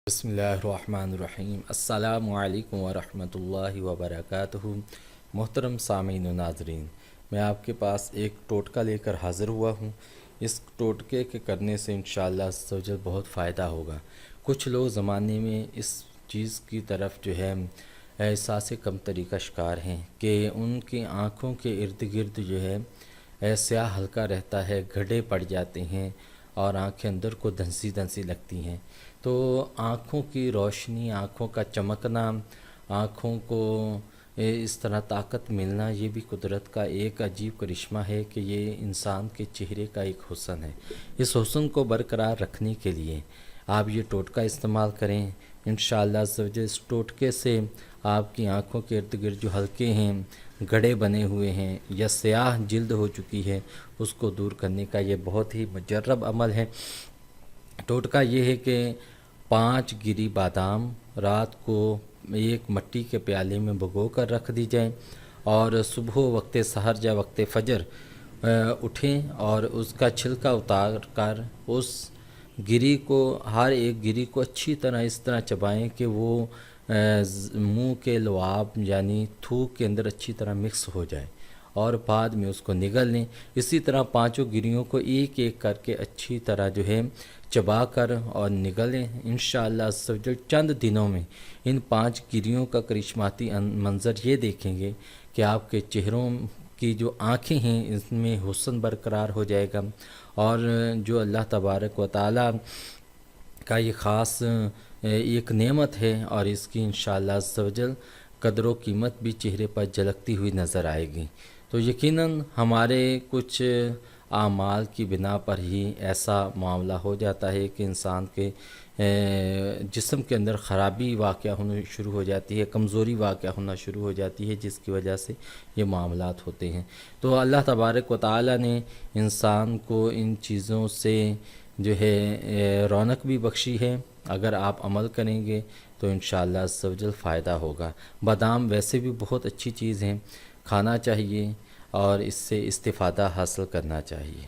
بسم اللہ الرحمن الرحیم۔ السلام علیکم ورحمۃ اللہ وبرکاتہ۔ محترم سامعین و ناظرین، میں آپ کے پاس ایک ٹوٹکا لے کر حاضر ہوا ہوں۔ اس ٹوٹکے کے کرنے سے انشاءاللہ عز و جل بہت فائدہ ہوگا۔ کچھ لوگ زمانے میں اس چیز کی طرف جو ہے احساس کمتری کا شکار ہیں کہ ان کی آنکھوں کے ارد گرد جو ہے سیاہ ہلکا رہتا ہے، گڈھے پڑ جاتے ہیں اور آنکھیں اندر کو دھنسی دھنسی لگتی ہیں۔ تو آنکھوں کی روشنی، آنکھوں کا چمکنا، آنکھوں کو اس طرح طاقت ملنا، یہ بھی قدرت کا ایک عجیب کرشمہ ہے کہ یہ انسان کے چہرے کا ایک حسن ہے۔ اس حسن کو برقرار رکھنے کے لیے آپ یہ ٹوٹکا استعمال کریں۔ انشاءاللہ عز و جل اس ٹوٹکے سے آپ کی آنکھوں کے ارد گرد جو ہلکے ہیں، گڑھے بنے ہوئے ہیں یا سیاہ جلد ہو چکی ہے، اس کو دور کرنے کا یہ بہت ہی مجرب عمل ہے۔ ٹوٹکا یہ ہے کہ 5 گری بادام رات کو ایک مٹی کے پیالے میں بھگو کر رکھ دی جائیں اور صبح وقت سحر یا وقت فجر اٹھیں اور اس کا چھلکا اتار کر اس گری کو، ہر ایک گری کو اچھی طرح اس طرح چبائیں کہ وہ منہ کے لعاب یعنی تھوک کے اندر اچھی طرح مکس ہو جائے، اور بعد میں اس کو نگل لیں۔ اسی طرح 5 گریوں کو ایک ایک کر کے اچھی طرح جو ہے چبا کر اور نگلیں۔ انشاءاللہ عز و جل چند دنوں میں ان 5 گریوں کا کرشماتی منظر یہ دیکھیں گے کہ آپ کے چہروں کی جو آنکھیں ہیں اس میں حسن برقرار ہو جائے گا، اور جو اللہ تبارک و تعالی کا یہ خاص ایک نعمت ہے، اور اس کی انشاءاللہ عز و جل قدر و قیمت بھی چہرے پر جھلکتی ہوئی نظر آئے گی۔ تو یقیناً ہمارے کچھ اعمال کی بنا پر ہی ایسا معاملہ ہو جاتا ہے کہ انسان کے جسم کے اندر خرابی واقع ہونا شروع ہو جاتی ہے، کمزوری واقع ہونا شروع ہو جاتی ہے، جس کی وجہ سے یہ معاملات ہوتے ہیں۔ تو اللہ تبارک و تعالی نے انسان کو ان چیزوں سے جو ہے رونق بھی بخشی ہے۔ اگر آپ عمل کریں گے تو انشاءاللہ عز و جل فائدہ ہوگا۔ بادام ویسے بھی بہت اچھی چیز ہیں، کھانا چاہیے اور اس سے استفادہ حاصل کرنا چاہیے۔